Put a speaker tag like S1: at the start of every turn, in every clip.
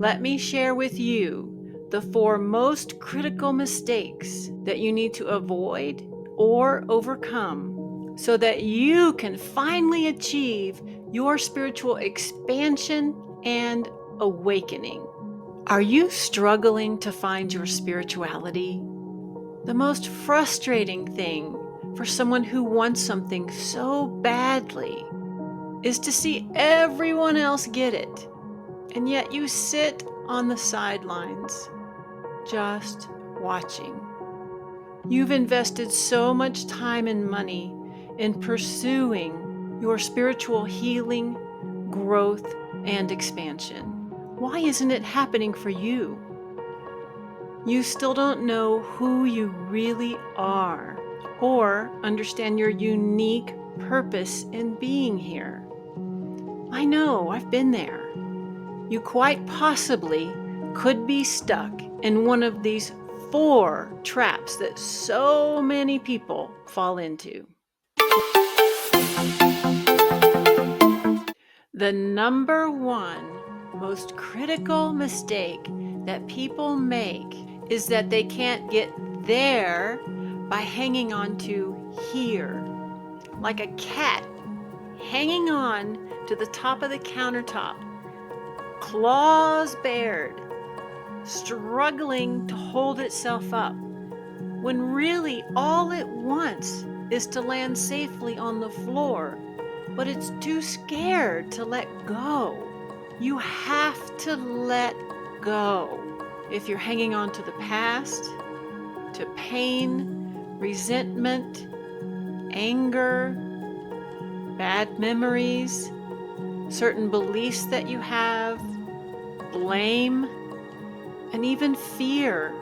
S1: let me share with you the 4 most critical mistakes that you need to avoid or overcome so that you can finally achieve your spiritual expansion and awakening. Are you struggling to find your spirituality? The most frustrating thing for someone who wants something so badly is to see everyone else get it, and yet you sit on the sidelines, just watching. You've invested so much time and money in pursuing your spiritual healing, growth, and expansion. Why isn't it happening for you? You still don't know who you really are or understand your unique purpose in being here. I know, I've been there. You quite possibly could be stuck in one of these 4 traps that so many people fall into. The number 1 most critical mistake that people make is that they can't get there by hanging on to here, like a cat hanging on to the top of the countertop, claws bared, struggling to hold itself up, when really all it wants is to land safely on the floor, but it's too scared to let go. You have to let go. If you're hanging on to the past, to pain, resentment, anger, bad memories, certain beliefs that you have, blame, and even fear,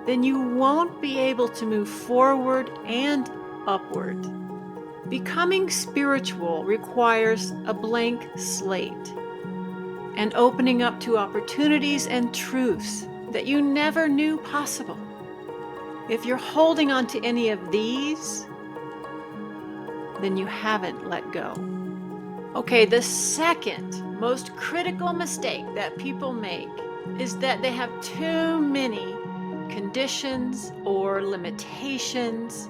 S1: then you won't be able to move forward and upward. Becoming spiritual requires a blank slate and opening up to opportunities and truths that you never knew possible. If you're holding on to any of these, then you haven't let go. Okay, the second most critical mistake that people make is that they have too many conditions or limitations,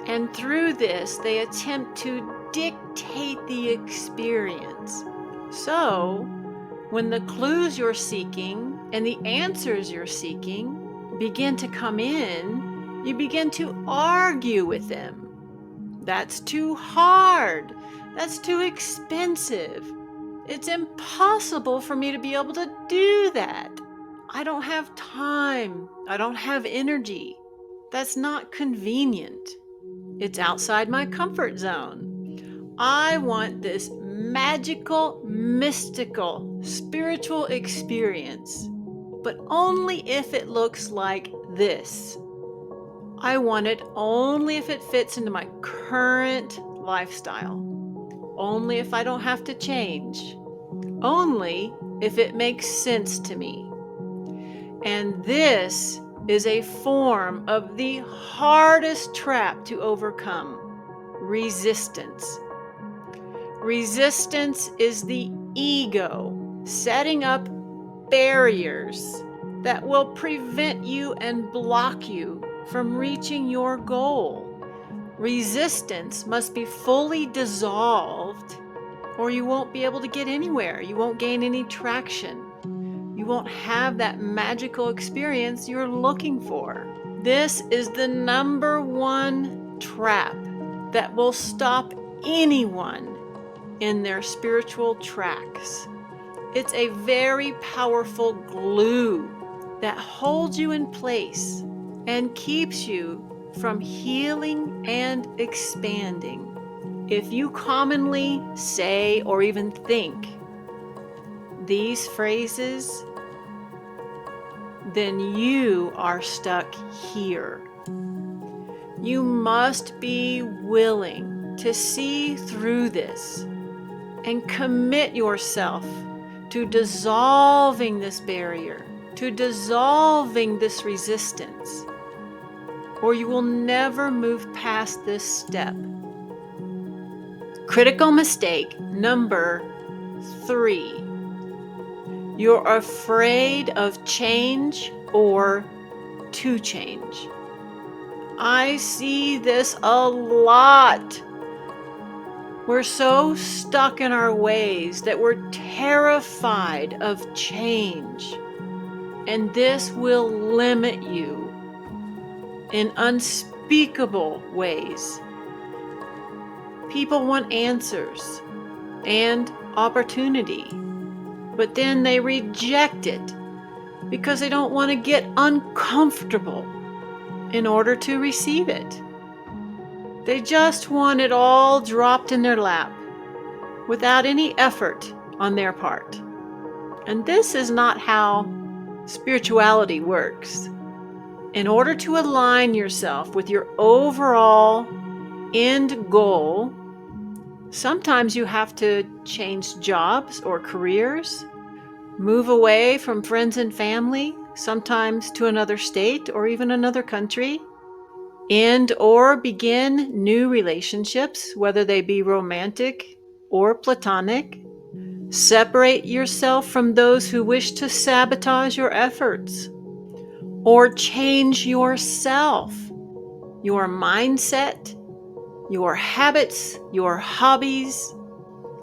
S1: and through this they attempt to dictate the experience. So, when the clues you're seeking and the answers you're seeking begin to come in, you begin to argue with them. That's too hard. That's too expensive. It's impossible for me to be able to do that. I don't have time. I don't have energy. That's not convenient. It's outside my comfort zone. I want this magical, mystical, spiritual experience, but only if it looks like this. I want it only if it fits into my current lifestyle. Only if I don't have to change. Only if it makes sense to me. And this is a form of the hardest trap to overcome: resistance. Resistance is the ego setting up barriers that will prevent you and block you from reaching your goal. Resistance must be fully dissolved, or you won't be able to get anywhere. You won't gain any traction. You won't have that magical experience you're looking for. This is the number 1 trap that will stop anyone in their spiritual tracks. It's a very powerful glue that holds you in place and keeps you from healing and expanding. If you commonly say or even think these phrases, then you are stuck here. You must be willing to see through this and commit yourself to dissolving this barrier, to dissolving this resistance, or you will never move past this step. Critical mistake number 3. You're afraid of change or to change. I see this a lot. We're so stuck in our ways that we're terrified of change. And this will limit you in unspeakable ways. People want answers and opportunity, but then they reject it because they don't want to get uncomfortable in order to receive it. They just want it all dropped in their lap without any effort on their part. And this is not how spirituality works. In order to align yourself with your overall end goal, sometimes you have to change jobs or careers, move away from friends and family, sometimes to another state or even another country, end or begin new relationships, whether they be romantic or platonic. Separate yourself from those who wish to sabotage your efforts, or change yourself, your mindset, your habits, your hobbies,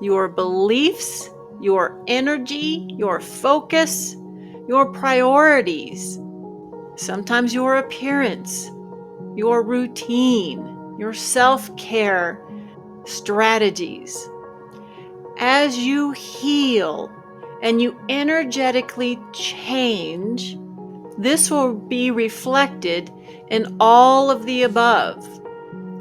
S1: your beliefs, your energy, your focus, your priorities, sometimes your appearance, your routine, your self-care strategies. As you heal and you energetically change, this will be reflected in all of the above.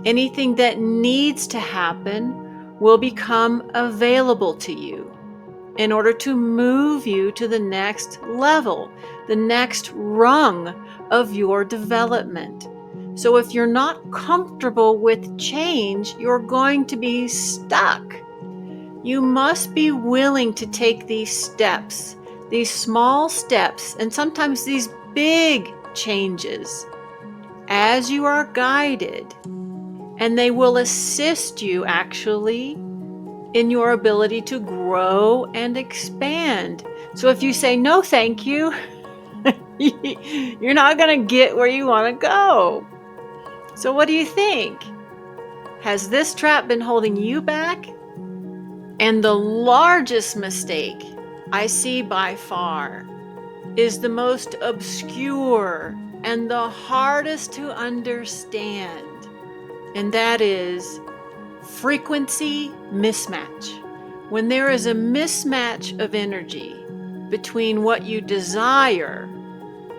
S1: Anything that needs to happen will become available to you in order to move you to the next level, the next rung of your development. So if you're not comfortable with change, you're going to be stuck. You must be willing to take these steps, these small steps, and sometimes these big changes as you are guided, and they will assist you actually in your ability to grow and expand. So if you say, no, thank you, you're not going to get where you want to go. So what do you think? Has this trap been holding you back? And the largest mistake I see by far is the most obscure and the hardest to understand, and that is frequency mismatch. When there is a mismatch of energy between what you desire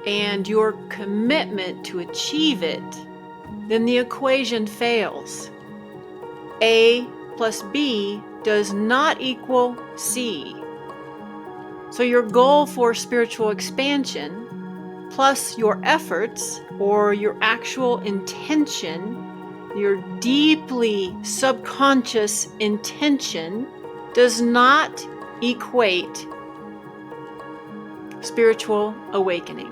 S1: and your commitment to achieve it, then the equation fails. A plus B does not equal C. So your goal for spiritual expansion, plus your efforts or your actual intention, your deeply subconscious intention, does not equate spiritual awakening.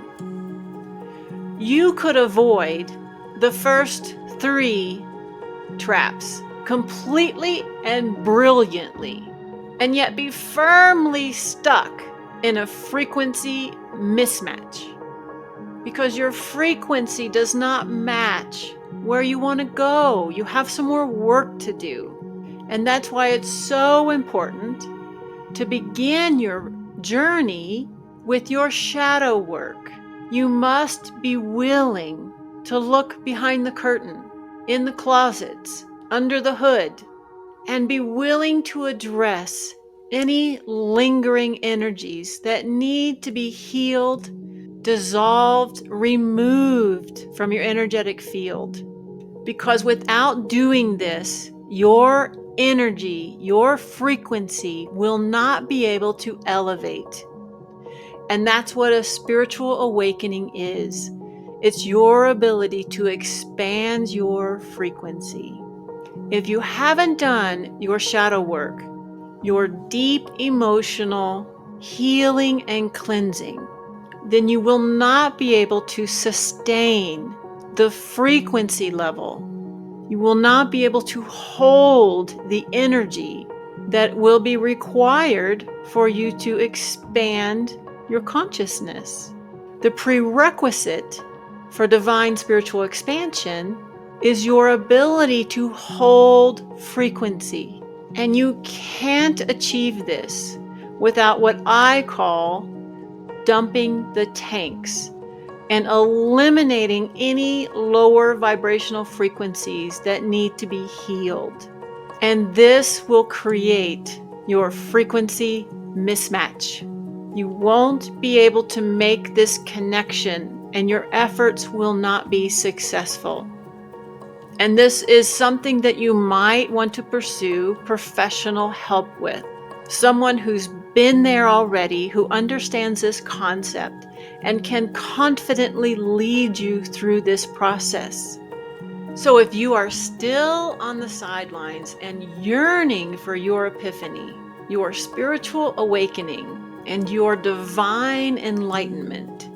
S1: You could avoid the first 3 traps completely and brilliantly, and yet be firmly stuck in a frequency mismatch, because your frequency does not match where you want to go. You have some more work to do. And that's why it's so important to begin your journey with your shadow work. You must be willing to look behind the curtain, in the closets, under the hood, and be willing to address any lingering energies that need to be healed, dissolved, removed from your energetic field. Because without doing this, your energy, your frequency will not be able to elevate. And that's what a spiritual awakening is. It's your ability to expand your frequency. If you haven't done your shadow work, your deep emotional healing and cleansing, then you will not be able to sustain the frequency level. You will not be able to hold the energy that will be required for you to expand your consciousness. The prerequisite for divine spiritual expansion is your ability to hold frequency. And you can't achieve this without what I call dumping the tanks and eliminating any lower vibrational frequencies that need to be healed. And this will create your frequency mismatch. You won't be able to make this connection, and your efforts will not be successful. And this is something that you might want to pursue professional help with. Someone who's been there already, who understands this concept and can confidently lead you through this process. So if you are still on the sidelines and yearning for your epiphany, your spiritual awakening, and your divine enlightenment,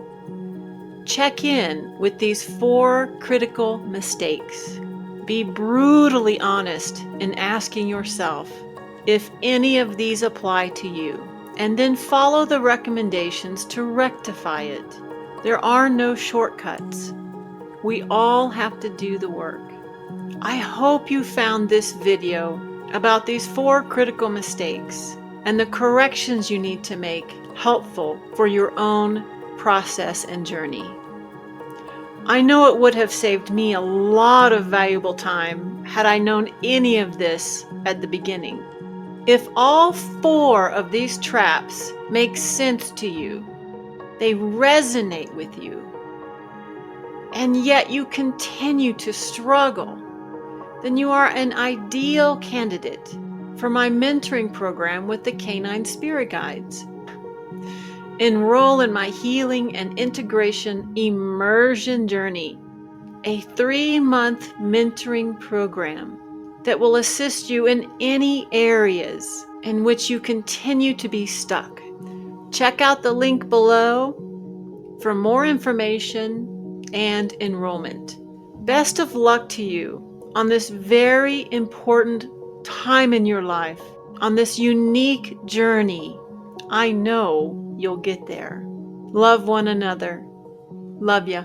S1: check in with these 4 critical mistakes. Be brutally honest in asking yourself if any of these apply to you, and then follow the recommendations to rectify it. There are no shortcuts. We all have to do the work. I hope you found this video about these 4 critical mistakes and the corrections you need to make helpful for your own process and journey. I know it would have saved me a lot of valuable time had I known any of this at the beginning. If all 4 of these traps make sense to you, they resonate with you, and yet you continue to struggle, then you are an ideal candidate for my mentoring program with the Canine Spirit Guides. Enroll in my Healing and Integration Immersion Journey, a 3-month mentoring program that will assist you in any areas in which you continue to be stuck. Check out the link below for more information and enrollment. Best of luck to you on this very important time in your life, on this unique journey. I know you'll get there. Love one another. Love ya.